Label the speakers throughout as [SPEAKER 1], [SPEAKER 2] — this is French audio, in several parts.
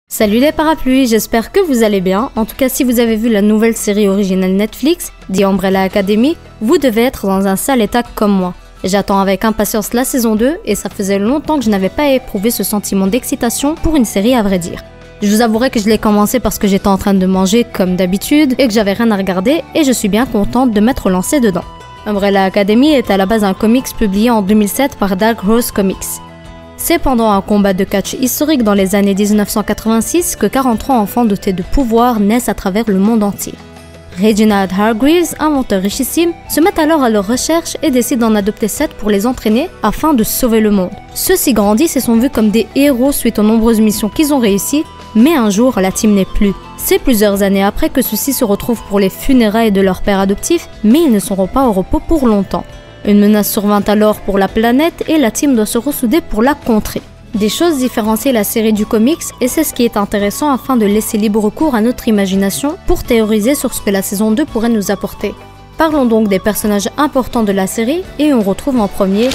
[SPEAKER 1] Salut les parapluies, j'espère que vous allez bien. En tout cas, si vous avez vu la nouvelle série originale Netflix, The Umbrella Academy, vous devez être dans un sale état comme moi. J'attends avec impatience la saison 2 et ça faisait longtemps que je n'avais pas éprouvé ce sentiment d'excitation pour une série à vrai dire. Je vous avouerai que je l'ai commencé parce que j'étais en train de manger comme d'habitude et que j'avais rien à regarder et je suis bien contente de m'être lancée dedans. Umbrella Academy est à la base un comics publié en 2007 par Dark Horse Comics. C'est pendant un combat de catch historique dans les années 1986 que 43 enfants dotés de pouvoirs naissent à travers le monde entier. Reginald Hargreaves, inventeur richissime, se met alors à leur recherche et décide d'en adopter 7 pour les entraîner afin de sauver le monde. Ceux-ci grandissent et sont vus comme des héros suite aux nombreuses missions qu'ils ont réussies, mais un jour la team n'est plus. C'est plusieurs années après que ceux-ci se retrouvent pour les funérailles de leur père adoptif, mais ils ne seront pas au repos pour longtemps. Une menace survint alors pour la planète et la team doit se ressouder pour la contrer. Des choses différencient la série du comics et c'est ce qui est intéressant afin de laisser libre cours à notre imagination pour théoriser sur ce que la saison 2 pourrait nous apporter. Parlons donc des personnages importants de la série et on retrouve en premier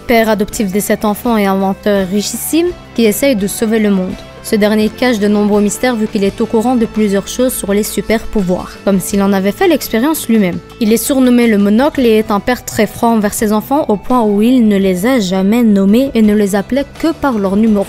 [SPEAKER 1] père adoptif des 7 enfants et inventeur richissime qui essaye de sauver le monde. Ce dernier cache de nombreux mystères vu qu'il est au courant de plusieurs choses sur les super pouvoirs, comme s'il en avait fait l'expérience lui-même. Il est surnommé le Monocle et est un père très froid envers ses enfants au point où il ne les a jamais nommés et ne les appelait que par leur numéro.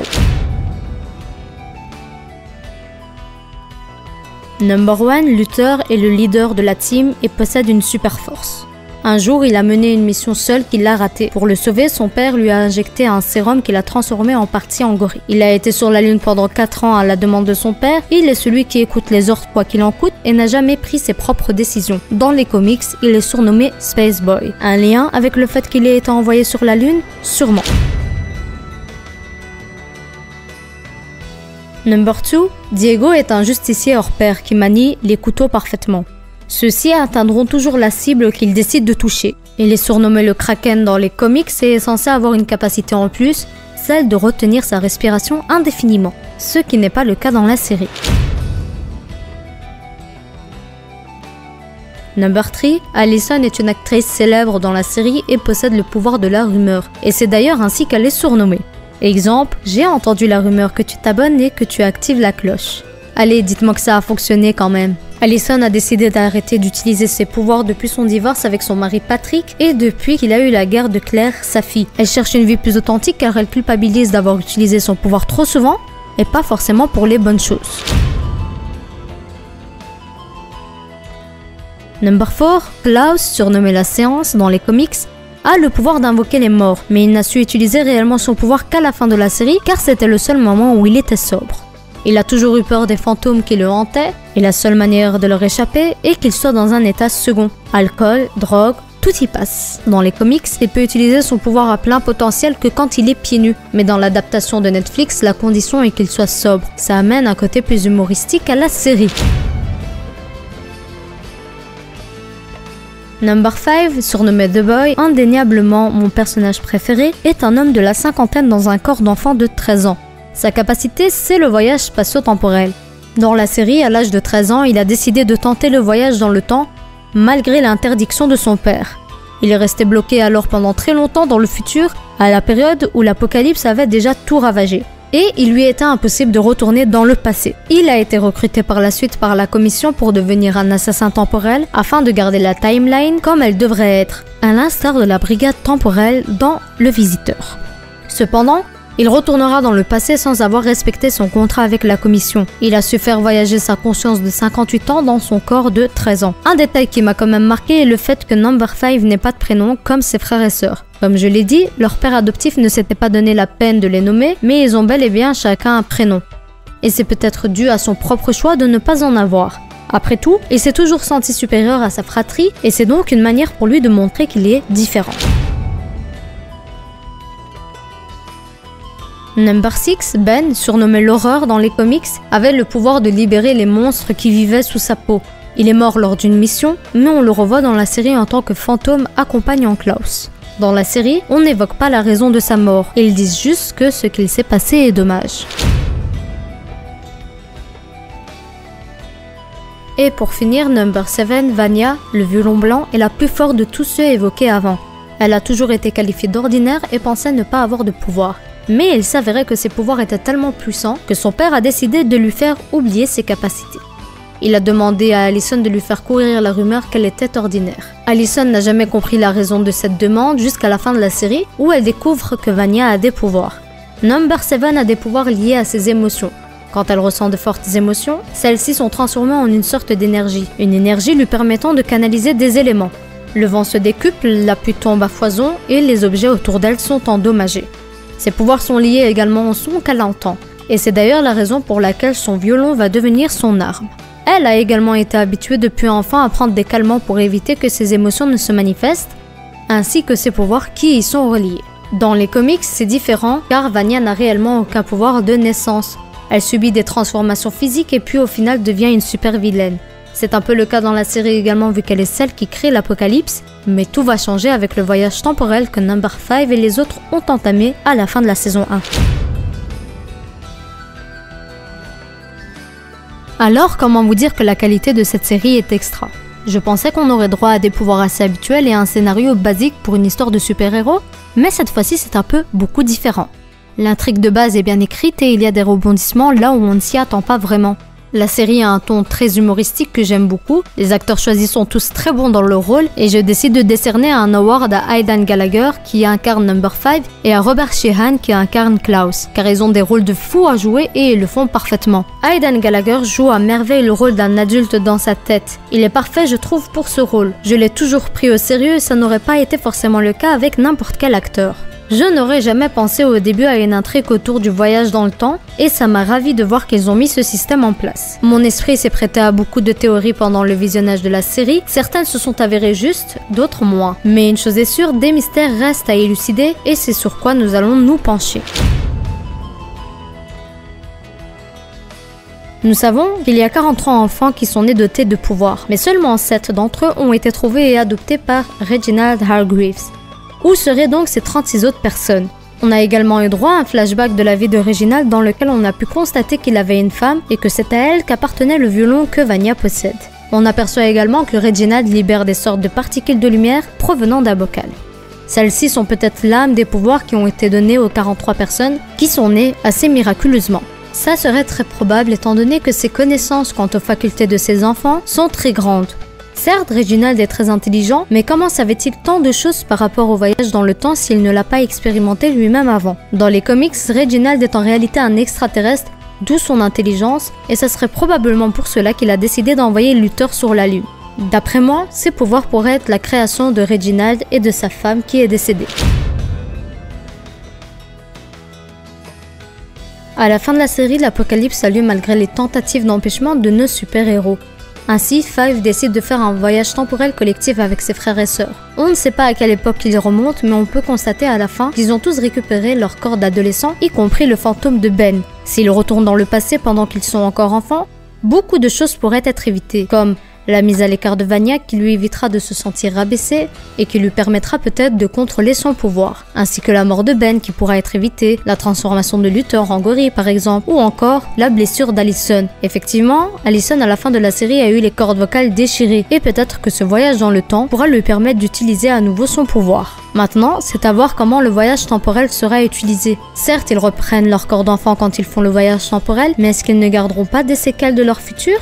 [SPEAKER 1] Number 1, Luther est le leader de la team et possède une super force. Un jour, il a mené une mission seule qu'il a ratée. Pour le sauver, son père lui a injecté un sérum qu'il a transformé en partie en gorille. Il a été sur la Lune pendant 4 ans à la demande de son père. Il est celui qui écoute les ordres quoi qu'il en coûte et n'a jamais pris ses propres décisions. Dans les comics, il est surnommé Space Boy. Un lien avec le fait qu'il ait été envoyé sur la Lune? Sûrement. Number 2, Diego est un justicier hors pair qui manie les couteaux parfaitement. Ceux-ci atteindront toujours la cible qu'ils décident de toucher. Il est surnommé le Kraken dans les comics et est censé avoir une capacité en plus, celle de retenir sa respiration indéfiniment, ce qui n'est pas le cas dans la série. Number 3, Allison est une actrice célèbre dans la série et possède le pouvoir de la rumeur, et c'est d'ailleurs ainsi qu'elle est surnommée. Exemple, j'ai entendu la rumeur que tu t'abonnes et que tu actives la cloche. Allez, dites-moi que ça a fonctionné quand même. Allison a décidé d'arrêter d'utiliser ses pouvoirs depuis son divorce avec son mari Patrick et depuis qu'il a eu la guerre de Claire, sa fille. Elle cherche une vie plus authentique car elle culpabilise d'avoir utilisé son pouvoir trop souvent et pas forcément pour les bonnes choses. Number 4, Klaus, surnommé la Séance dans les comics, a le pouvoir d'invoquer les morts, mais il n'a su utiliser réellement son pouvoir qu'à la fin de la série car c'était le seul moment où il était sobre. Il a toujours eu peur des fantômes qui le hantaient, et la seule manière de leur échapper est qu'il soit dans un état second. Alcool, drogue, tout y passe. Dans les comics, il peut utiliser son pouvoir à plein potentiel que quand il est pieds nus. Mais dans l'adaptation de Netflix, la condition est qu'il soit sobre. Ça amène un côté plus humoristique à la série. Number 5, surnommé The Boy, indéniablement mon personnage préféré, est un homme de la cinquantaine dans un corps d'enfant de 13 ans. Sa capacité, c'est le voyage spatio-temporel. Dans la série, à l'âge de 13 ans, il a décidé de tenter le voyage dans le temps, malgré l'interdiction de son père. Il est resté bloqué alors pendant très longtemps dans le futur, à la période où l'apocalypse avait déjà tout ravagé. Et il lui était impossible de retourner dans le passé. Il a été recruté par la suite par la commission pour devenir un assassin temporel, afin de garder la timeline comme elle devrait être, à l'instar de la brigade temporelle dans Le Visiteur. Cependant, il retournera dans le passé sans avoir respecté son contrat avec la commission. Il a su faire voyager sa conscience de 58 ans dans son corps de 13 ans. Un détail qui m'a quand même marqué est le fait que Number 5 n'ait pas de prénom comme ses frères et sœurs. Comme je l'ai dit, leur père adoptif ne s'était pas donné la peine de les nommer, mais ils ont bel et bien chacun un prénom. Et c'est peut-être dû à son propre choix de ne pas en avoir. Après tout, il s'est toujours senti supérieur à sa fratrie et c'est donc une manière pour lui de montrer qu'il est différent. Number 6, Ben, surnommé l'horreur dans les comics, avait le pouvoir de libérer les monstres qui vivaient sous sa peau. Il est mort lors d'une mission, mais on le revoit dans la série en tant que fantôme accompagnant Klaus. Dans la série, on n'évoque pas la raison de sa mort, ils disent juste que ce qu'il s'est passé est dommage. Et pour finir, Number 7, Vanya, le violon blanc, est la plus forte de tous ceux évoqués avant. Elle a toujours été qualifiée d'ordinaire et pensait ne pas avoir de pouvoir. Mais il s'avérait que ses pouvoirs étaient tellement puissants que son père a décidé de lui faire oublier ses capacités. Il a demandé à Allison de lui faire courir la rumeur qu'elle était ordinaire. Allison n'a jamais compris la raison de cette demande jusqu'à la fin de la série où elle découvre que Vanya a des pouvoirs. Number 7 a des pouvoirs liés à ses émotions. Quand elle ressent de fortes émotions, celles-ci sont transformées en une sorte d'énergie, une énergie lui permettant de canaliser des éléments. Le vent se décuple, la pluie tombe à foison et les objets autour d'elle sont endommagés. Ses pouvoirs sont liés également au son qu'elle entend, et c'est d'ailleurs la raison pour laquelle son violon va devenir son arme. Elle a également été habituée depuis enfant à prendre des calmants pour éviter que ses émotions ne se manifestent, ainsi que ses pouvoirs qui y sont reliés. Dans les comics, c'est différent car Vanya n'a réellement aucun pouvoir de naissance. Elle subit des transformations physiques et puis au final devient une super vilaine. C'est un peu le cas dans la série également vu qu'elle est celle qui crée l'apocalypse, mais tout va changer avec le voyage temporel que Number 5 et les autres ont entamé à la fin de la saison 1. Alors, comment vous dire que la qualité de cette série est extra? Je pensais qu'on aurait droit à des pouvoirs assez habituels et un scénario basique pour une histoire de super-héros, mais cette fois-ci c'est un peu beaucoup différent. L'intrigue de base est bien écrite et il y a des rebondissements là où on ne s'y attend pas vraiment. La série a un ton très humoristique que j'aime beaucoup, les acteurs choisis sont tous très bons dans leur rôle et je décide de décerner un award à Aidan Gallagher qui incarne Number 5 et à Robert Sheehan qui incarne Klaus, car ils ont des rôles de fous à jouer et ils le font parfaitement. Aidan Gallagher joue à merveille le rôle d'un adulte dans sa tête. Il est parfait je trouve pour ce rôle. Je l'ai toujours pris au sérieux et ça n'aurait pas été forcément le cas avec n'importe quel acteur. Je n'aurais jamais pensé au début à une intrigue autour du voyage dans le temps et ça m'a ravi de voir qu'ils ont mis ce système en place. Mon esprit s'est prêté à beaucoup de théories pendant le visionnage de la série, certaines se sont avérées justes, d'autres moins. Mais une chose est sûre, des mystères restent à élucider et c'est sur quoi nous allons nous pencher. Nous savons qu'il y a 43 enfants qui sont nés dotés de pouvoirs, mais seulement 7 d'entre eux ont été trouvés et adoptés par Reginald Hargreaves. Où seraient donc ces 36 autres personnes? On a également eu droit à un flashback de la vie de Reginald dans lequel on a pu constater qu'il avait une femme et que c'est à elle qu'appartenait le violon que Vanya possède. On aperçoit également que Reginald libère des sortes de particules de lumière provenant d'un bocal. Celles-ci sont peut-être l'âme des pouvoirs qui ont été donnés aux 43 personnes qui sont nées assez miraculeusement. Ça serait très probable étant donné que ses connaissances quant aux facultés de ses enfants sont très grandes. Certes, Reginald est très intelligent, mais comment savait-il tant de choses par rapport au voyage dans le temps s'il ne l'a pas expérimenté lui-même avant? Dans les comics, Reginald est en réalité un extraterrestre, d'où son intelligence, et ce serait probablement pour cela qu'il a décidé d'envoyer Luthor sur la Lune. D'après moi, ses pouvoirs pourraient être la création de Reginald et de sa femme qui est décédée. À la fin de la série, l'apocalypse a lieu malgré les tentatives d'empêchement de nos super-héros. Ainsi, Five décide de faire un voyage temporel collectif avec ses frères et sœurs. On ne sait pas à quelle époque ils remontent, mais on peut constater à la fin qu'ils ont tous récupéré leur corps d'adolescents, y compris le fantôme de Ben. S'ils retournent dans le passé pendant qu'ils sont encore enfants, beaucoup de choses pourraient être évitées, comme la mise à l'écart de Vanya qui lui évitera de se sentir rabaissé et qui lui permettra peut-être de contrôler son pouvoir, ainsi que la mort de Ben qui pourra être évitée, la transformation de Luthor en gorille par exemple, ou encore la blessure d'Allison. Effectivement, Allison à la fin de la série a eu les cordes vocales déchirées et peut-être que ce voyage dans le temps pourra lui permettre d'utiliser à nouveau son pouvoir. Maintenant, c'est à voir comment le voyage temporel sera utilisé. Certes, ils reprennent leur corps d'enfant quand ils font le voyage temporel, mais est-ce qu'ils ne garderont pas des séquelles de leur futur ?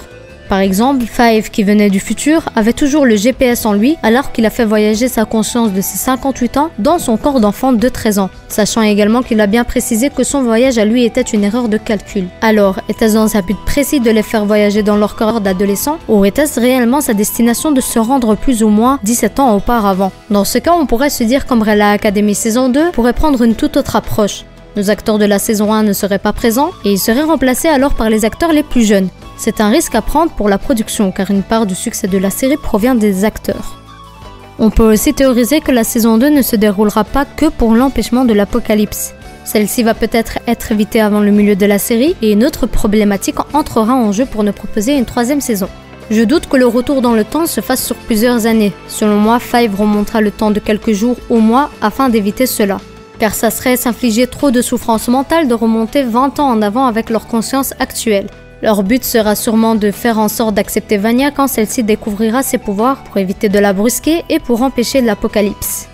[SPEAKER 1] Par exemple, Five, qui venait du futur, avait toujours le GPS en lui alors qu'il a fait voyager sa conscience de ses 58 ans dans son corps d'enfant de 13 ans, sachant également qu'il a bien précisé que son voyage à lui était une erreur de calcul. Alors, était-ce dans un but précis de les faire voyager dans leur corps d'adolescent ou était-ce réellement sa destination de se rendre plus ou moins 17 ans auparavant? Dans ce cas, on pourrait se dire qu'Umbrella Academy saison 2 pourrait prendre une toute autre approche. Nos acteurs de la saison 1 ne seraient pas présents et ils seraient remplacés alors par les acteurs les plus jeunes. C'est un risque à prendre pour la production car une part du succès de la série provient des acteurs. On peut aussi théoriser que la saison 2 ne se déroulera pas que pour l'empêchement de l'apocalypse. Celle-ci va peut-être être évitée avant le milieu de la série et une autre problématique entrera en jeu pour ne proposer une troisième saison. Je doute que le retour dans le temps se fasse sur plusieurs années. Selon moi, Five remontera le temps de quelques jours ou mois afin d'éviter cela. Car ça serait s'infliger trop de souffrance mentale de remonter 20 ans en avant avec leur conscience actuelle. Leur but sera sûrement de faire en sorte d'accepter Vanya quand celle-ci découvrira ses pouvoirs pour éviter de la brusquer et pour empêcher l'apocalypse.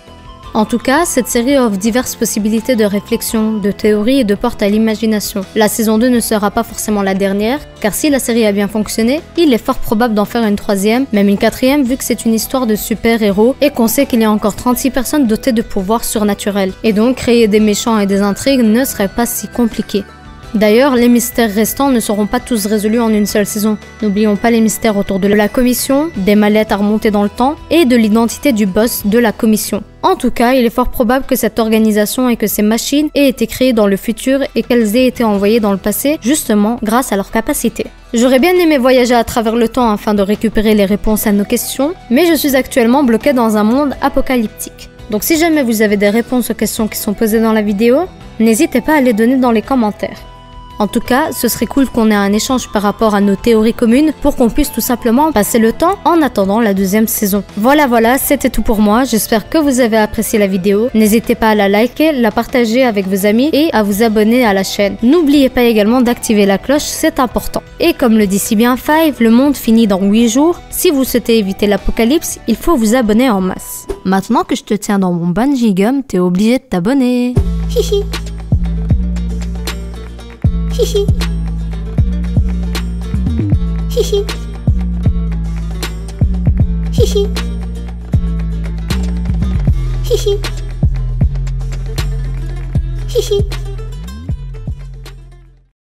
[SPEAKER 1] En tout cas, cette série offre diverses possibilités de réflexion, de théorie et de porte à l'imagination. La saison 2 ne sera pas forcément la dernière, car si la série a bien fonctionné, il est fort probable d'en faire une troisième, même une quatrième vu que c'est une histoire de super-héros et qu'on sait qu'il y a encore 36 personnes dotées de pouvoirs surnaturels. Et donc créer des méchants et des intrigues ne serait pas si compliqué. D'ailleurs, les mystères restants ne seront pas tous résolus en une seule saison. N'oublions pas les mystères autour de la commission, des mallettes à remonter dans le temps et de l'identité du boss de la commission. En tout cas, il est fort probable que cette organisation et que ces machines aient été créées dans le futur et qu'elles aient été envoyées dans le passé, justement grâce à leur capacité. J'aurais bien aimé voyager à travers le temps afin de récupérer les réponses à nos questions, mais je suis actuellement bloquée dans un monde apocalyptique. Donc si jamais vous avez des réponses aux questions qui sont posées dans la vidéo, n'hésitez pas à les donner dans les commentaires. En tout cas, ce serait cool qu'on ait un échange par rapport à nos théories communes pour qu'on puisse tout simplement passer le temps en attendant la deuxième saison. Voilà, c'était tout pour moi. J'espère que vous avez apprécié la vidéo. N'hésitez pas à la liker, la partager avec vos amis et à vous abonner à la chaîne. N'oubliez pas également d'activer la cloche, c'est important. Et comme le dit si bien Five, le monde finit dans 8 jours. Si vous souhaitez éviter l'apocalypse, il faut vous abonner en masse. Maintenant que je te tiens dans mon bungee gum, t'es obligé de t'abonner. Hihi. Hihi. Hihi. Hihi. Hihi. Hihi.